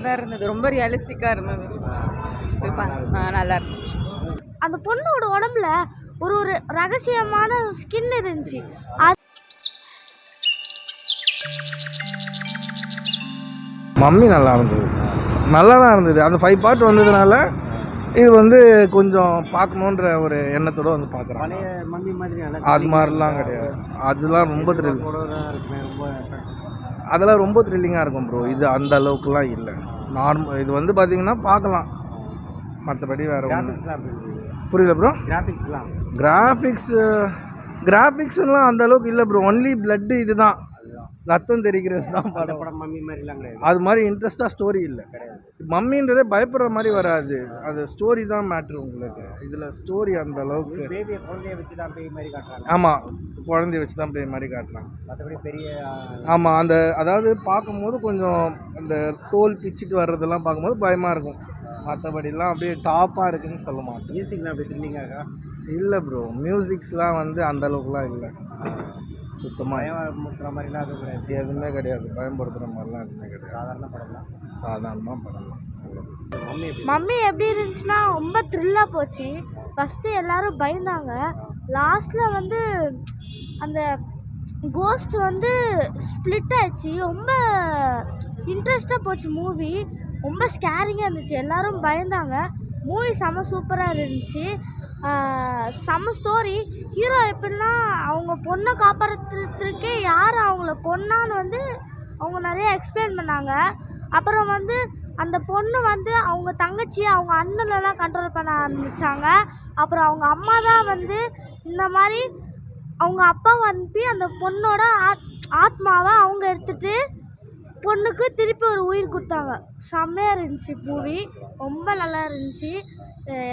தான் இருந்தது. ரொம்ப ரியலிஸ்டிக்கா இருந்தது. நல்லா இருந்துச்சு. அந்த பொண்ணோட உடம்புல ஒரு ஒரு ரகசியமான ஸ்கின் இருந்துச்சு. மம்மி நல்லா இருந்தது. நல்லா தான் இருந்தது. அந்த 5 பார்ட் வந்ததுனால இது கொஞ்சம் பார்க்கணுன்ற ஒரு எண்ணத்தோடு பார்க்குறேன். அது மாதிரிலாம் கிடையாது. அதெல்லாம் ரொம்ப அதெல்லாம் ரொம்ப த்ரில்லிங்காக இருக்கும் ப்ரோ. இது அந்த அளவுக்குலாம் இல்லை. நார்மல் இது பார்த்தீங்கன்னா பார்க்கலாம். மற்றபடி வேறு புரியல ப்ரோ. கிராஃபிக்ஸ்லாம் அந்த அளவுக்கு இல்லை ப்ரோ. ஒன்லி பிளட்டு இதுதான், ரத்தம் தெரிக்கிறது தான் படம். அது மாதிரி இன்ட்ரெஸ்டாக ஸ்டோரி இல்லை. மம்மின்றதே பயப்படுற மாதிரி வராது. அது ஸ்டோரி தான் மேட்ரு உங்களுக்கு. இதில் ஸ்டோரி அந்த அளவுக்கு. ஆமாம், குழந்தைய வச்சு தான் பேய் மாதிரி காட்டுறாங்க. ஆமாம், அந்த அதாவது பார்க்கும்போது கொஞ்சம் அந்த தோல் பிச்சுட்டு வர்றதெல்லாம் பார்க்கும்போது பயமாக இருக்கும். மற்றபடிலாம் அப்படியே டாப்பாக இருக்குதுன்னு சொல்ல மாட்டேன். மியூசிக்லாம் அப்படி த்ரில்லிங்காக இல்லை ப்ரோ. மியூசிக்ஸ்லாம் அந்த அளவுக்குலாம் இல்லை. சுத்தமாக பயமுறுத்துகிற மாதிரிலாம் எதுவும் கிடையாது. எதுவுமே கிடையாது. பயன்படுத்துகிற மாதிரிலாம் எதுவுமே கிடையாது. சாதாரணமாக படலாம். மம்மி எப்படி இருந்துச்சுன்னா ரொம்ப த்ரில்லாக போச்சு. ஃபஸ்ட்டு எல்லோரும் பயந்தாங்க. லாஸ்ட்டில் அந்த கோஸ்ட் ஸ்ப்ளிட் ஆயிடுச்சு. ரொம்ப இன்ட்ரெஸ்டாக போச்சு மூவி. ரொம்ப ஸ்கேரிங்காக இருந்துச்சு. எல்லோரும் பயந்தாங்க. மூவி செம்ம சூப்பராக இருந்துச்சு. செம்ம ஸ்டோரி. ஹீரோ எப்படின்னா அவங்க பொண்ணை காப்பாற்றுறதுக்கே யார் அவங்கள கொன்னான்னு அவங்க நிறைய எக்ஸ்பிளைன் பண்ணாங்க. அப்புறம் அந்த பொண்ணு அவங்க தங்கச்சி அவங்க அண்ணனெல்லாம் கண்ட்ரோல் பண்ண ஆரம்பித்தாங்க. அப்புறம் அவங்க அம்மா தான் இந்த மாதிரி அவங்க அப்பா அனுப்பி அந்த பொண்ணோட ஆத்மாவை அவங்க எடுத்துகிட்டு பொண்ணுக்கு திருப்பி ஒரு உயிர் கொடுத்தாங்க. செம்மையாக இருந்துச்சு மூவி. ரொம்ப நல்லா இருந்துச்சு.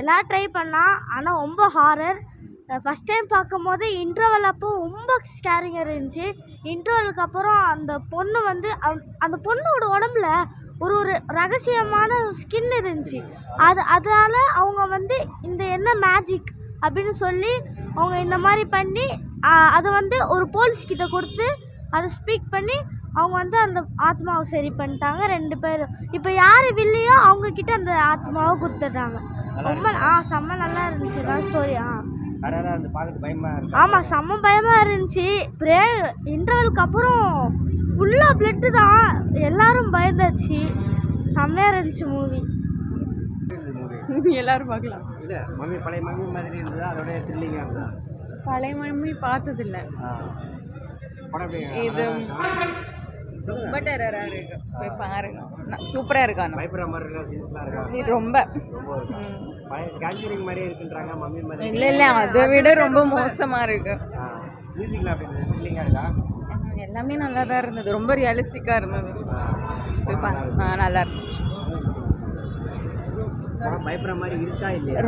எல்லாம் ட்ரை பண்ணால். ஆனால் ரொம்ப ஹாரர். ஃபஸ்ட் டைம் பார்க்கும் போது இன்டர்வல் அப்போ ரொம்ப ஸ்கேரிங்காக இருந்துச்சு. இன்டர்வலுக்கு அப்புறம் அந்த பொண்ணு அந்த பொண்ணோட உடம்புல ஒரு ஒரு ரகசியமான ஸ்கின் இருந்துச்சு. அதனால் அவங்க இந்த என்ன மேஜிக் அப்படின்னு சொல்லி அவங்க இந்த மாதிரி பண்ணி அதை ஒரு போலீஸ்கிட்ட கொடுத்து அதை ஸ்பீக் பண்ணி அவங்க அந்த ஆத்மாவை சரி பண்ணிட்டாங்க 2 பேரும். இப்போ யார் வில்லையோ அவங்கக்கிட்ட அந்த ஆத்மாவை கொடுத்துட்றாங்க. ரொம்ப செம்ம நல்லா இருந்துச்சு தான் ஸ்டோரி. ஆமாம், செம்ம பயமாக இருந்துச்சு. இன்டர்வலுக்கு அப்புறம் ஃபுல்லாக பிளட்டு தான். எல்லாரும் பயந்தாச்சு. செம்மையாக இருந்துச்சு மூவி. எல்லாரும் பார்க்கலாம். பழைய மம்மி பார்த்ததில்ல. இது ரொம்ப டெரராக இருக்கு. போய் பாருங்க. சூப்பராக இருக்காங்க. ரொம்ப இல்லை இல்லை, அதை விட ரொம்ப மோசமாக இருக்கு. எல்லாமே நல்லா தான் இருந்தது. ரொம்ப ரியலிஸ்டிக்காக இருந்தது. நல்லா இருந்துச்சு.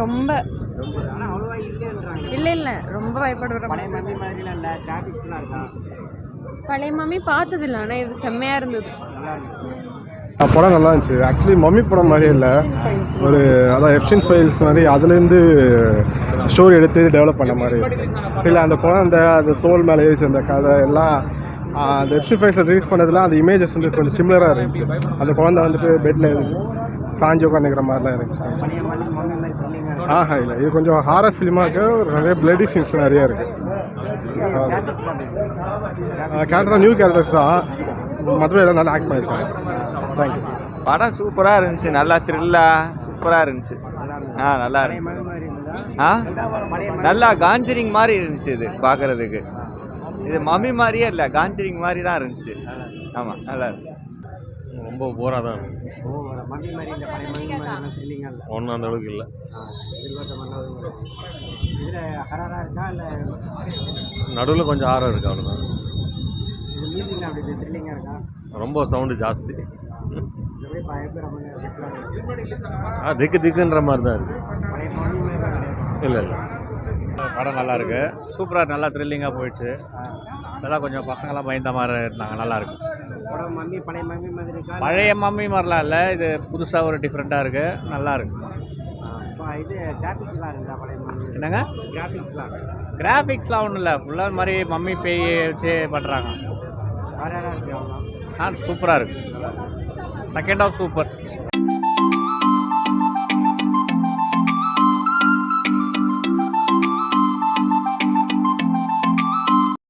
ரொம்ப இல்லை இல்லை, ரொம்ப பயப்படுற பழைய மம்மி பார்த்ததில்ல. ஆனால் இது செம்மையாக இருந்தது. படம் நல்லா இருந்துச்சு. ஆக்சுவலி மம்மி படம் மாதிரியே இல்லை. ஒரு அதான் எப்சின் ஃபைல்ஸ் மாதிரி அதுலேருந்து ஸ்டோரி எடுத்து டெவலப் பண்ண மாதிரி இல்லை. அந்த குழந்தை அந்த தோல் மேலே ஏறிச்சு அந்த கதை எல்லாம் அந்த எப்சின் ஃபைல்ஸை ரிலீஸ் பண்ணதுலாம் அந்த இமேஜஸ் கொஞ்சம் சிமிலராக இருந்துச்சு. அந்த குழந்தை பெட்டில் சாஞ்சி உட்காந்துக்கிற மாதிரிலாம் இருந்துச்சு. இல்லை, இது கொஞ்சம் ஹாரர் ஃபிலிமாக இருக்குது. நிறைய பிளடி சீன்ஸ் நிறையா இருக்குது. கேரக்டர் நியூ கேரக்டர்ஸ் தான். மற்றபடி எல்லாம் நல்லா ஆக்ட் பண்ணியிருக்காங்க. தேங்க்யூ. படம் சூப்பராக இருந்துச்சு. நல்லா த்ரில்லாக சூப்பராக இருந்துச்சு. நல்லா இருந்துச்சு. நல்லா காஞ்சரிங் மாதிரி இருந்துச்சு. இது பார்க்குறதுக்கு இது மம்மி மாதிரியே இல்லை, காஞ்சரிங் மாதிரி தான் இருந்துச்சு. ஆமாம், நல்லா இருக்கு. ரொம்ப போராக தான் இருக்கும். ஒன்றும் அந்த அளவுக்கு இல்லை. நடுவில் கொஞ்சம் ஹாரர் இருக்கு, அவ்வளோதான். ரொம்ப சவுண்டு ஜாஸ்தி. திக்கு திக்குன்ற மாதிரி தான் இருக்கு. இல்லை இல்லை, படம் நல்லா இருக்கு. சூப்பராக நல்லா த்ரில்லிங்காக போயிடுச்சு. நல்லா கொஞ்சம் பசங்கள்லாம் பயந்த மாதிரி இருந்தாங்க. நல்லா இருக்கு. பழைய மம்மி மாதிரிலாம் இல்லை, இது புதுசாக ஒரு டிஃப்ரெண்ட்டாக இருக்குது. நல்லா இருக்கு. என்னங்க கிராஃபிக்ஸ்லாம் ஒன்றும் இல்லை, ஃபுல்லாக மாதிரி மம்மி பேய் வச்சு பண்ணுறாங்க. சூப்பராக இருக்குது. Second half super.